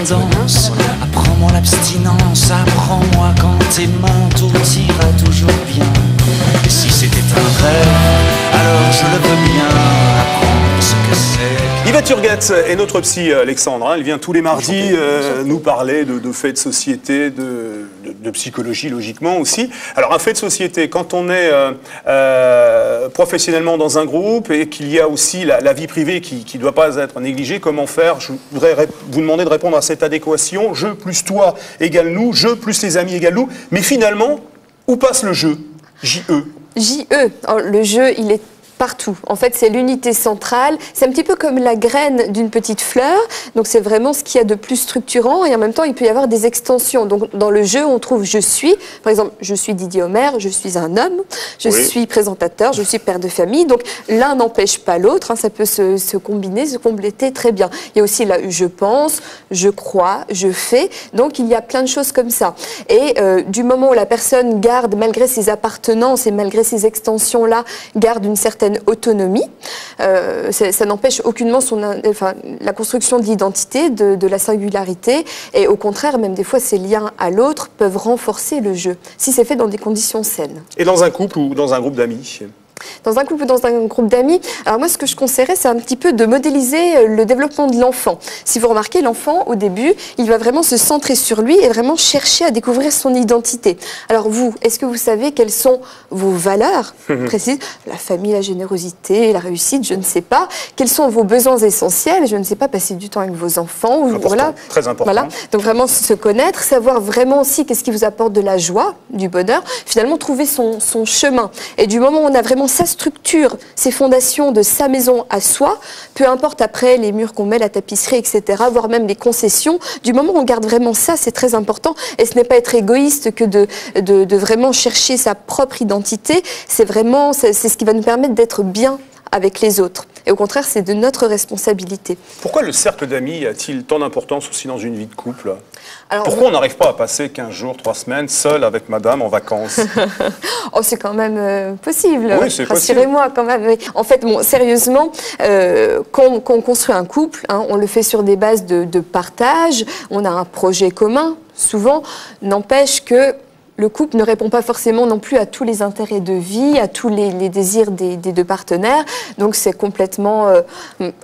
l'indépendance. Apprends-moi l'abstinence, apprends-moi quand tes mains, tout ira toujours bien. Et si c'était un rêve, alors je le veux bien, apprendre ce que c'est. Yvette Turguette est notre psy, Alexandre. Elle vient tous les mardis nous parler de faits de société, de psychologie, logiquement aussi. Alors, un fait de société, quand on est professionnellement dans un groupe et qu'il y a aussi la vie privée qui ne doit pas être négligée, comment faire? Je voudrais vous demander de répondre à cette adéquation. Je plus toi égale nous, je plus les amis égale nous. Mais finalement, où passe le jeu? J-E. J-E. Alors, le jeu, il est partout. En fait, c'est l'unité centrale. C'est un petit peu comme la graine d'une petite fleur. Donc, c'est vraiment ce qu'il y a de plus structurant. Et en même temps, il peut y avoir des extensions. Donc, dans le jeu, on trouve je suis. Par exemple, je suis Didier Homer, je suis un homme. Je suis présentateur, je suis père de famille. Donc, l'un n'empêche pas l'autre. Hein, ça peut se combiner, se compléter très bien. Il y a aussi là, je pense, je crois, je fais. Donc, il y a plein de choses comme ça. Et du moment où la personne garde, malgré ses appartenances et malgré ces extensions-là, garde une certaine autonomie. Ça n'empêche aucunement la construction de l'identité, de la singularité, et au contraire, même des fois, ces liens à l'autre peuvent renforcer le jeu, si c'est fait dans des conditions saines. Et dans un couple ou dans un groupe d'amis? Dans un couple ou dans un groupe d'amis, alors moi, ce que je conseillerais, c'est un petit peu de modéliser le développement de l'enfant. Si vous remarquez, l'enfant, au début, il va vraiment se centrer sur lui et vraiment chercher à découvrir son identité. Alors vous, est-ce que vous savez quelles sont vos valeurs précises? La famille, la générosité, la réussite, je ne sais pas. Quels sont vos besoins essentiels? Je ne sais pas, passer du temps avec vos enfants. Ou, voilà. Très important. Voilà. Donc vraiment se connaître, savoir vraiment aussi qu'est-ce qui vous apporte de la joie, du bonheur. Finalement, trouver son chemin. Et du moment où on a vraiment sa structure, ses fondations de sa maison à soi, peu importe après les murs qu'on met, la tapisserie, etc., voire même les concessions, du moment où on garde vraiment ça, c'est très important. Et ce n'est pas être égoïste que de vraiment chercher sa propre identité, c'est ce qui va nous permettre d'être bien avec les autres. Et au contraire, c'est de notre responsabilité. Pourquoi le cercle d'amis a-t-il tant d'importance aussi dans une vie de couple? Alors, pourquoi on n'arrive pas à passer 15 jours, 3 semaines seul avec madame en vacances? Oh, c'est quand même possible. Oui, c'est possible. Rassurez-moi quand même. En fait, bon, sérieusement, quand on construit un couple, hein, on le fait sur des bases de partage, on a un projet commun, souvent, n'empêche que le couple ne répond pas forcément non plus à tous les intérêts de vie, à tous les désirs des deux partenaires. Donc c'est complètement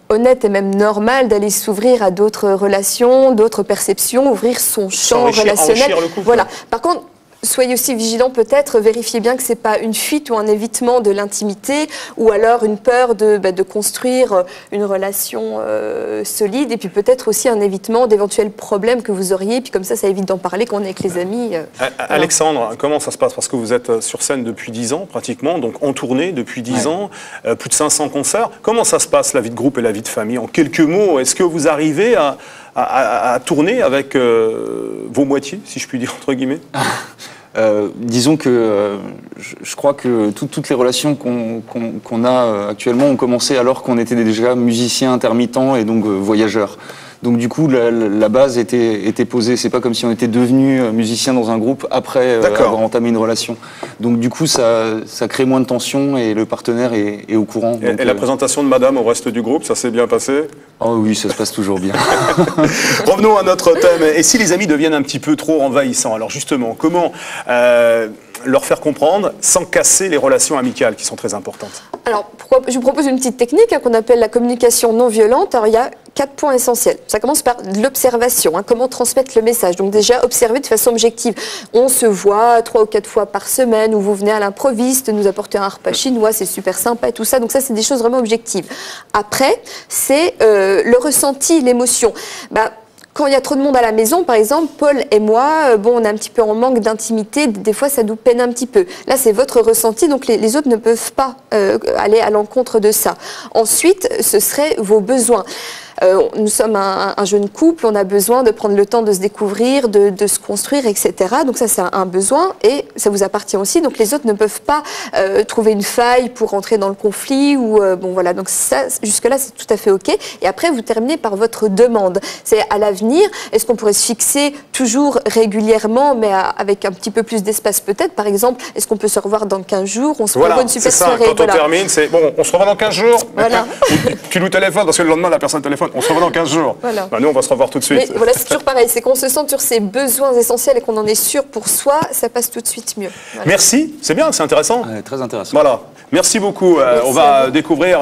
honnête et même normal d'aller s'ouvrir à d'autres relations, d'autres perceptions, ouvrir son champ relationnel. Enrichir le couple. Voilà. Par contre, soyez aussi vigilants, peut-être, vérifiez bien que ce n'est pas une fuite ou un évitement de l'intimité, ou alors une peur de construire une relation solide, et puis peut-être aussi un évitement d'éventuels problèmes que vous auriez, puis comme ça évite d'en parler quand on est avec les amis. Alexandre, comment ça se passe? Parce que vous êtes sur scène depuis 10 ans, pratiquement, donc en tournée depuis 10 ans, plus de 500 concerts. Comment ça se passe, la vie de groupe et la vie de famille? En quelques mots, est-ce que vous arrivez à tourner avec vos moitiés, si je puis dire, entre guillemets? Disons que je crois que toutes les relations qu'on a actuellement ont commencé alors qu'on était déjà musiciens intermittents et donc voyageurs. Donc du coup, la base était posée. C'est pas comme si on était devenu musicien dans un groupe après avoir entamé une relation. Donc du coup, ça crée moins de tension et le partenaire est au courant. Donc, et la présentation de madame au reste du groupe, ça s'est bien passé? Oh oui, ça se passe toujours bien. Revenons à notre thème. Et si les amis deviennent un petit peu trop envahissants? Alors justement, comment leur faire comprendre sans casser les relations amicales qui sont très importantes? Alors, je vous propose une petite technique qu'on appelle la communication non violente. Alors, il y a 4 points essentiels. Ça commence par l'observation, comment transmettre le message. Donc déjà, observer de façon objective. On se voit 3 ou 4 fois par semaine, ou vous venez à l'improviste nous apporter un repas chinois, c'est super sympa et tout ça. Donc ça, c'est des choses vraiment objectives. Après, c'est le ressenti, l'émotion. Quand il y a trop de monde à la maison, par exemple, Paul et moi, on est un petit peu en manque d'intimité, des fois ça nous peine un petit peu. Là, c'est votre ressenti, donc les autres ne peuvent pas aller à l'encontre de ça. Ensuite, ce seraient vos besoins. Nous sommes un jeune couple, on a besoin de prendre le temps de se découvrir, de se construire, etc. Donc ça, c'est un besoin et ça vous appartient aussi. Donc les autres ne peuvent pas trouver une faille pour rentrer dans le conflit. Voilà. Donc ça, jusque-là, c'est tout à fait OK. Et après, vous terminez par votre demande. C'est à l'avenir, est-ce qu'on pourrait se fixer toujours régulièrement, mais avec un petit peu plus d'espace peut-être? Par exemple, est-ce qu'on peut se revoir dans 15 jours? On se revoit une super soirée. Quand on termine, c'est bon, on se revoit dans 15 jours. Voilà. Tu nous téléphones parce que le lendemain, la personne téléphone. On se revoit dans 15 jours. Voilà. Bah, nous, on va se revoir tout de suite. Mais voilà, c'est toujours pareil. C'est qu'on se sente sur ses besoins essentiels et qu'on en est sûr pour soi, ça passe tout de suite mieux. Voilà. Merci, c'est bien, c'est intéressant. Très intéressant. Voilà, merci beaucoup. On va découvrir